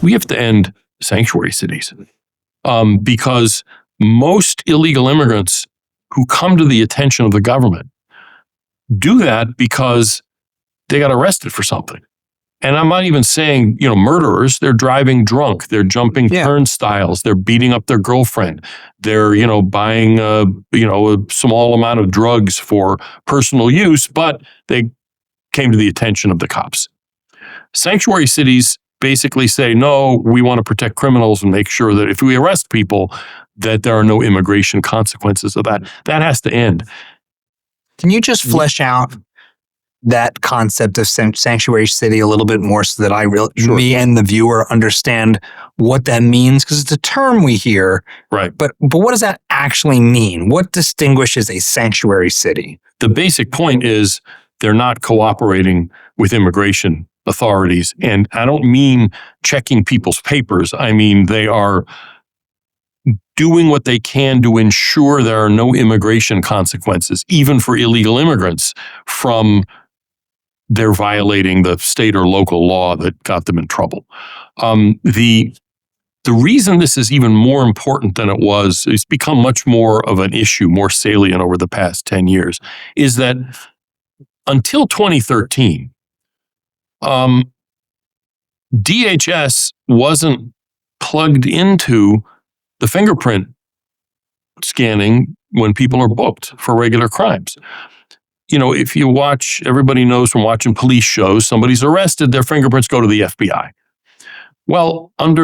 we have to end sanctuary cities because most illegal immigrants who come to the attention of the government do that because they got arrested for something. And I'm not even saying, murderers. They're driving drunk. They're jumping turnstiles. They're beating up their girlfriend. They're, buying, a small amount of drugs for personal use, but they came to the attention of the cops. Sanctuary cities basically say, no, we want to protect criminals and make sure that if we arrest people, that there are no immigration consequences of that. That has to end. Can you just flesh out that concept of sanctuary city a little bit more so that me and the viewer understand what that means? Because it's a term we hear, right? But what does that actually mean? What distinguishes a sanctuary city? The basic point is they're not cooperating with immigration authorities. And I don't mean checking people's papers. I mean, they are doing what they can to ensure there are no immigration consequences, even for illegal immigrants, from their violating the state or local law that got them in trouble. The reason this is even more important than it was, it's become much more of an issue, more salient over the past 10 years, is that until 2013, DHS wasn't plugged into the fingerprint scanning when people are booked for regular crimes. If you watch, everybody knows from watching police shows, somebody's arrested, their fingerprints go to the FBI. Well, at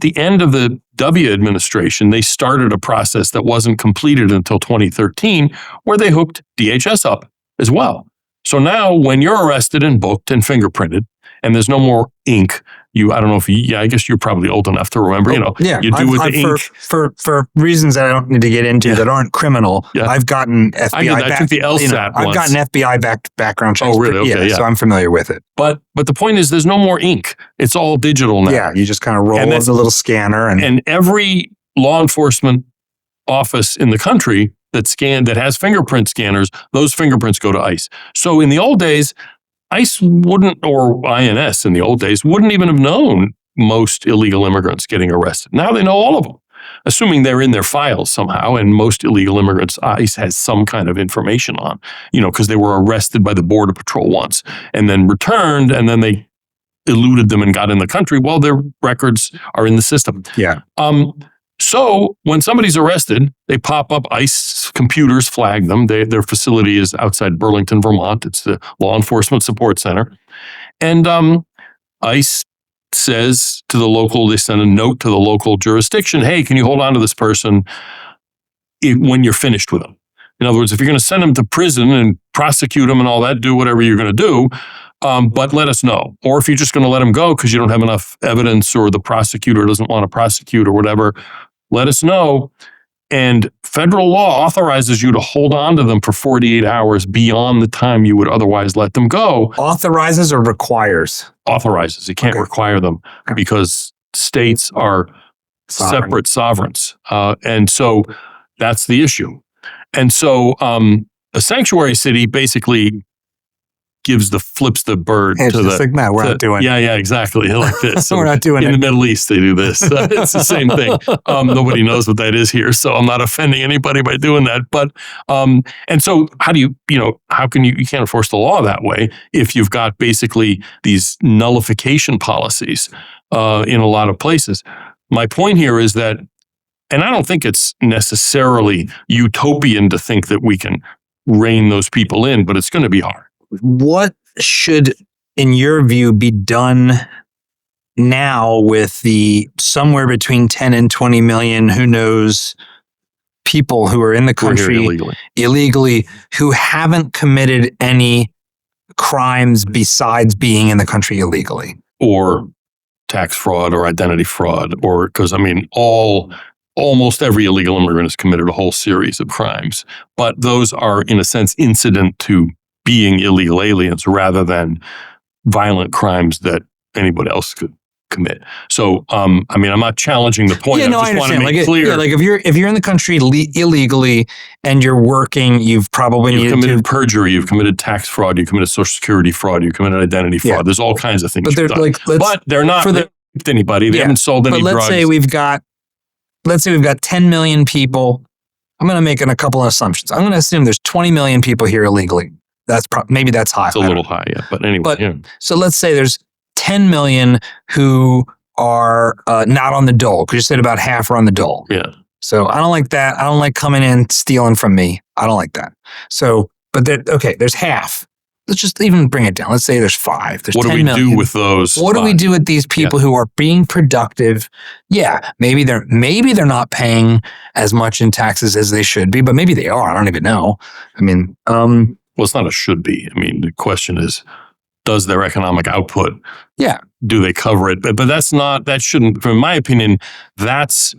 the end of the W administration, they started a process that wasn't completed until 2013, where they hooked DHS up as well. So now when you're arrested and booked and fingerprinted, and there's no more ink, I guess you're probably old enough to remember, you do with the ink. For reasons that I don't need to get into that aren't criminal, I've gotten FBI I took the LSAT I've gotten FBI background checks. Oh, really? Okay, so I'm familiar with it. But the point is there's no more ink. It's all digital now. Yeah, you just kind of roll with a little scanner. And every law enforcement office in the country that has fingerprint scanners, those fingerprints go to ICE. So in the old days, ICE wouldn't, or INS in the old days, wouldn't even have known most illegal immigrants getting arrested. Now they know all of them, assuming they're in their files somehow. And most illegal immigrants, ICE has some kind of information on, because they were arrested by the Border Patrol once and then returned, and then they eluded them and got in the country. Well, their records are in the system. Yeah. So when somebody's arrested, they pop up, ICE computers flag them. Their facility is outside Burlington, Vermont. It's the Law Enforcement Support Center. And ICE says to they send a note to the local jurisdiction, hey, can you hold on to this person when you're finished with them? In other words, if you're going to send them to prison and prosecute them and all that, do whatever you're going to do, but let us know. Or if you're just going to let them go because you don't have enough evidence or the prosecutor doesn't want to prosecute or whatever, let us know. And federal law authorizes you to hold on to them for 48 hours beyond the time you would otherwise let them go. Authorizes or requires? Authorizes. It can't require them because states are separate sovereigns. And so that's the issue. And so a sanctuary city basically flips the bird to the... It's like, no, we're not doing it. Yeah, exactly. Like this. We're not doing it. In the Middle East, they do this. It's the same thing. Nobody knows what that is here, so I'm not offending anybody by doing that. But, and so how do how can you can't enforce the law that way if you've got basically these nullification policies in a lot of places. My point here is that, and I don't think it's necessarily utopian to think that we can rein those people in, but it's going to be hard. What should, in your view, be done now with the somewhere between 10 and 20 million, who knows, people who are in the country illegally who haven't committed any crimes besides being in the country illegally? Or tax fraud or identity fraud, or because almost every illegal immigrant has committed a whole series of crimes, but those are in a sense incident to being illegal aliens rather than violent crimes that anybody else could commit. So, I'm not challenging the point. I just want to make clear. If you're in the country illegally and you're working, you've committed perjury, you've committed tax fraud, you committed Social Security fraud, you committed identity fraud. There's all kinds of things. But they're not anybody. They haven't sold any but drugs. let's say we've got 10 million people. I'm going to make a couple of assumptions. I'm going to assume there's 20 million people here illegally. Maybe that's high. It's a little high, yeah. But anyway, So let's say there's 10 million who are not on the dole, because you said about half are on the dole. Yeah. So I don't like that. I don't like coming in stealing from me. I don't like that. So, but there's half. Let's just even bring it down. Let's say there's 5. There's what 10 do we million. do with those? What do we do with these people who are being productive? Yeah, maybe they're not paying as much in taxes as they should be, but maybe they are. I don't even know. I mean, well, it's not a should be. I mean, the question is, does their economic output? Yeah. Do they cover it? But that shouldn't, in my opinion, that's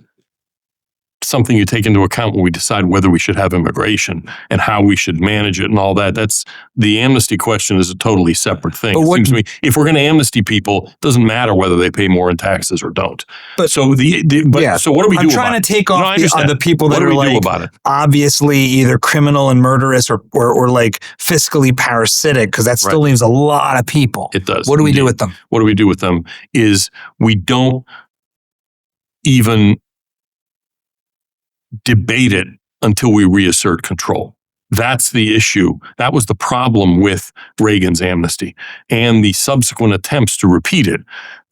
something you take into account when we decide whether we should have immigration and how we should manage it and all that. That's the amnesty question is a totally separate thing. It seems to me, if we're going to amnesty people, it doesn't matter whether they pay more in taxes or don't. So what do we do about it? I'm trying to take off the people that are like obviously either criminal and murderous or like fiscally parasitic, because that still leaves a lot of people. It does. What do we do with them? What do we do with them is we don't even debate it until we reassert control. That's the issue. That was the problem with Reagan's amnesty and the subsequent attempts to repeat it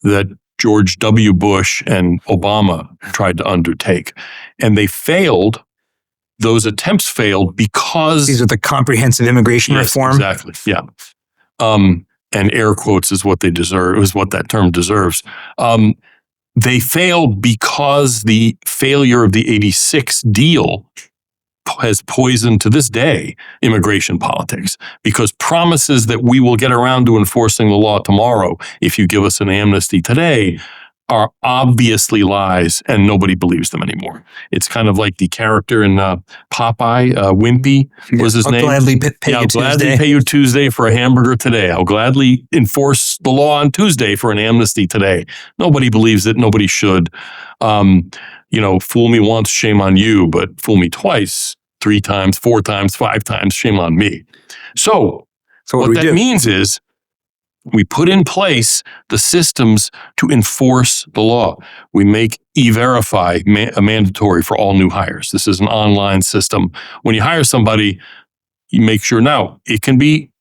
that George W. Bush and Obama tried to undertake. And they failed. Those attempts failed because... These are the comprehensive immigration reform? Exactly, yeah. And air quotes is what they deserve, is what that term deserves. They failed because the failure of the 86 deal has poisoned to this day immigration politics, because promises that we will get around to enforcing the law tomorrow if you give us an amnesty today are obviously lies, and nobody believes them anymore. It's kind of like the character in Popeye, Wimpy was his name. I'll gladly pay you Tuesday for a hamburger today. I'll gladly enforce the law on Tuesday for an amnesty today. Nobody believes it. Nobody should. Fool me once, shame on you, but fool me twice, 3 times, 4 times, 5 times, shame on me. So what that means is, we put in place the systems to enforce the law. We make E-Verify mandatory for all new hires. This is an online system. When you hire somebody, you make sure now it can be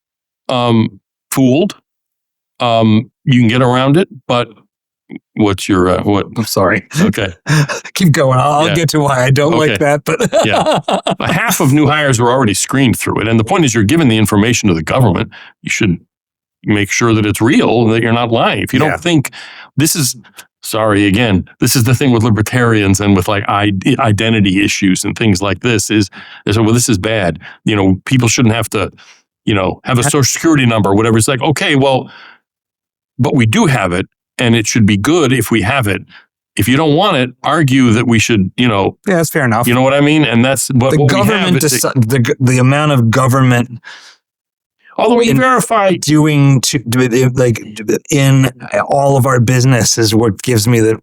fooled. You can get around it, but what's your what? I'm sorry. Okay, keep going. I'll get to why I don't like that. But half of new hires are already screened through it, and the point is, you're giving the information to the government. You should make sure that it's real and that you're not lying. If you don't think this is, this is the thing with libertarians and with like identity issues and things like this is they say, well, this is bad. People shouldn't have to, have a social security number or whatever. It's like, okay, well, but we do have it and it should be good if we have it. If you don't want it, argue that we should, Yeah, that's fair enough. You know what I mean? And that's what the government, the amount of government. Although E-Verify doing in all of our business is what gives me the...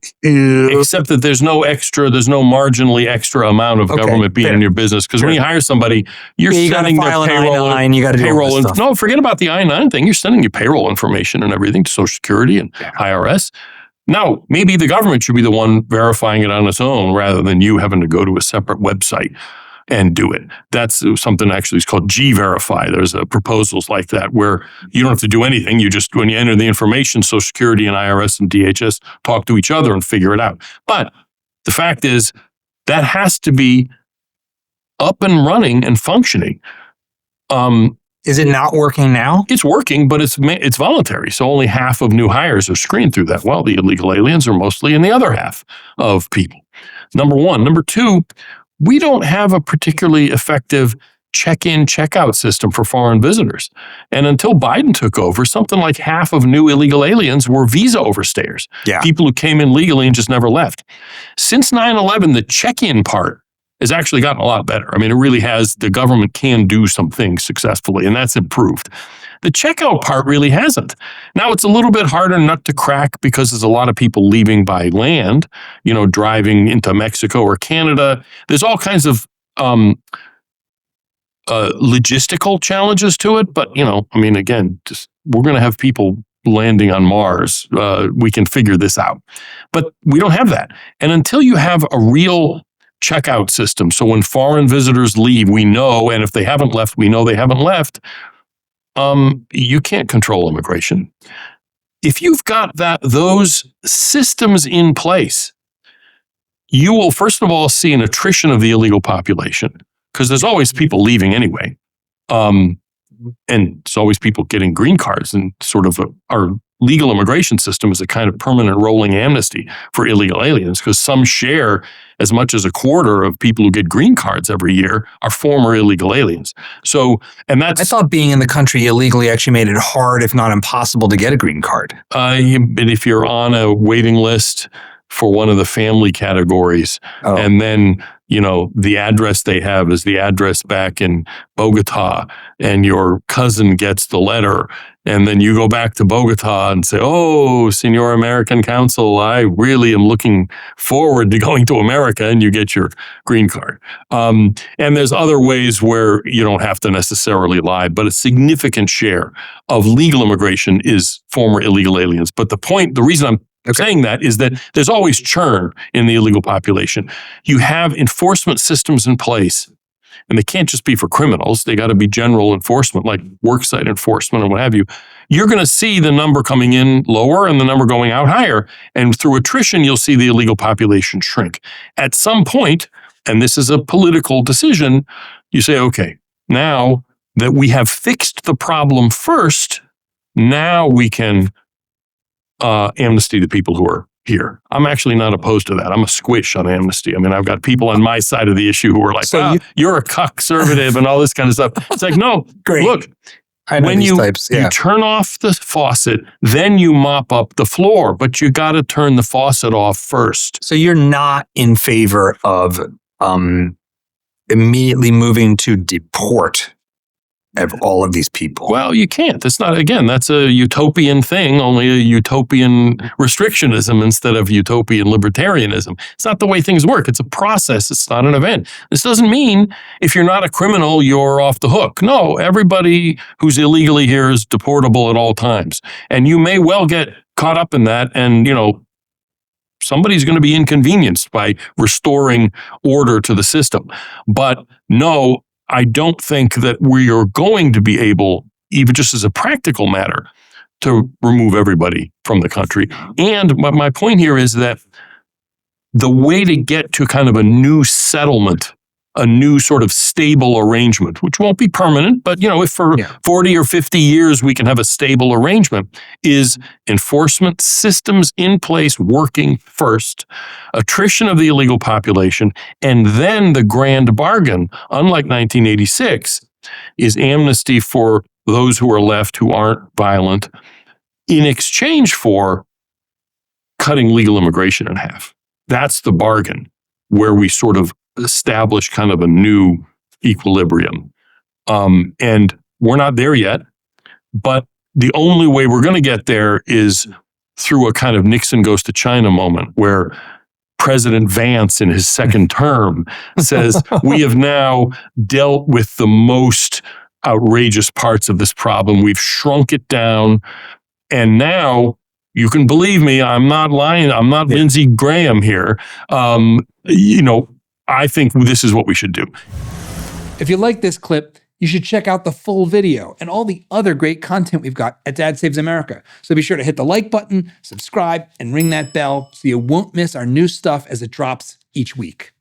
Except that there's no marginally extra amount of government being in your business. Because when you hire somebody, you're sending their payroll. You got to do all this stuff. No, forget about the I-9 thing. You're sending your payroll information and everything to Social Security and IRS. Now, maybe the government should be the one verifying it on its own rather than you having to go to a separate website and do it. That's something actually is called G-Verify. There's proposals like that where you don't have to do anything. You just, when you enter the information, Social Security and IRS and DHS talk to each other and figure it out. But the fact is that has to be up and running and functioning. Is it not working now? It's working, but it's voluntary. So only half of new hires are screened through that. Well, the illegal aliens are mostly in the other half of people. Number one. Number two, we don't have a particularly effective check-in, check-out system for foreign visitors. And until Biden took over, something like half of new illegal aliens were visa overstayers. Yeah. People who came in legally and just never left. Since 9/11, the check-in part has actually gotten a lot better. I mean, it really has. The government can do some things successfully, and that's improved. The checkout part really hasn't. Now, it's a little bit harder nut to crack because there's a lot of people leaving by land, driving into Mexico or Canada. There's all kinds of logistical challenges to it. But, again, we're going to have people, landing on Mars. We can figure this out. But we don't have that. And until you have a real checkout system, so when foreign visitors leave, we know, and if they haven't left, we know they haven't left, you can't control immigration. If you've got those systems in place, you will, first of all, see an attrition of the illegal population, because there's always people leaving anyway. And it's always people getting green cards, and sort of our legal immigration system is a kind of permanent rolling amnesty for illegal aliens, because some share as much as a quarter of people who get green cards every year are former illegal aliens. So, and that's... I thought being in the country illegally actually made it hard, if not impossible, to get a green card. If you're on a waiting list for one of the family categories, and then, the address they have is the address back in Bogota, and your cousin gets the letter, and then you go back to Bogota and say, "Oh, Senor American Consul, I really am looking forward to going to America," and you get your green card. And there's other ways where you don't have to necessarily lie, but a significant share of legal immigration is former illegal aliens. But the reason I'm saying that is that there's always churn in the illegal population. You have enforcement systems in place, and they can't just be for criminals. They got to be general enforcement, like worksite enforcement and what have you. You're going to see the number coming in lower and the number going out higher. And through attrition, you'll see the illegal population shrink. At some point, and this is a political decision, you say, okay, now that we have fixed the problem first, now we can amnesty the people who are here. I'm actually not opposed to that. I'm a squish on amnesty. I mean, I've got people on my side of the issue who are like, you're a conservative and all this kind of stuff. It's like, no, look, when you turn off the faucet, then you mop up the floor, but you got to turn the faucet off first. So you're not in favor of immediately moving to deport of all of these people? Well, you can't. That's a utopian thing, only a utopian restrictionism instead of utopian libertarianism. It's not the way things work. It's a process. It's not an event. This doesn't mean if you're not a criminal, you're off the hook. No, everybody who's illegally here is deportable at all times. And you may well get caught up in that, and, somebody's going to be inconvenienced by restoring order to the system. But no, I don't think that we are going to be able, even just as a practical matter, to remove everybody from the country. And my point here is that the way to get to kind of a new settlement, a new sort of stable arrangement, which won't be permanent, but if for 40 or 50 years we can have a stable arrangement, is enforcement systems in place working first, attrition of the illegal population, and then the grand bargain, unlike 1986, is amnesty for those who are left who aren't violent, in exchange for cutting legal immigration in half. That's the bargain, where we sort of establish kind of a new equilibrium. And we're not there yet, but the only way we're going to get there is through a kind of Nixon goes to China moment, where President Vance in his second term says, we have now dealt with the most outrageous parts of this problem. We've shrunk it down. And now, you can believe me, I'm not lying. I'm not Lindsey Graham here. I think this is what we should do. If you like this clip, you should check out the full video and all the other great content we've got at Dad Saves America. So be sure to hit the like button, subscribe, and ring that bell so you won't miss our new stuff as it drops each week.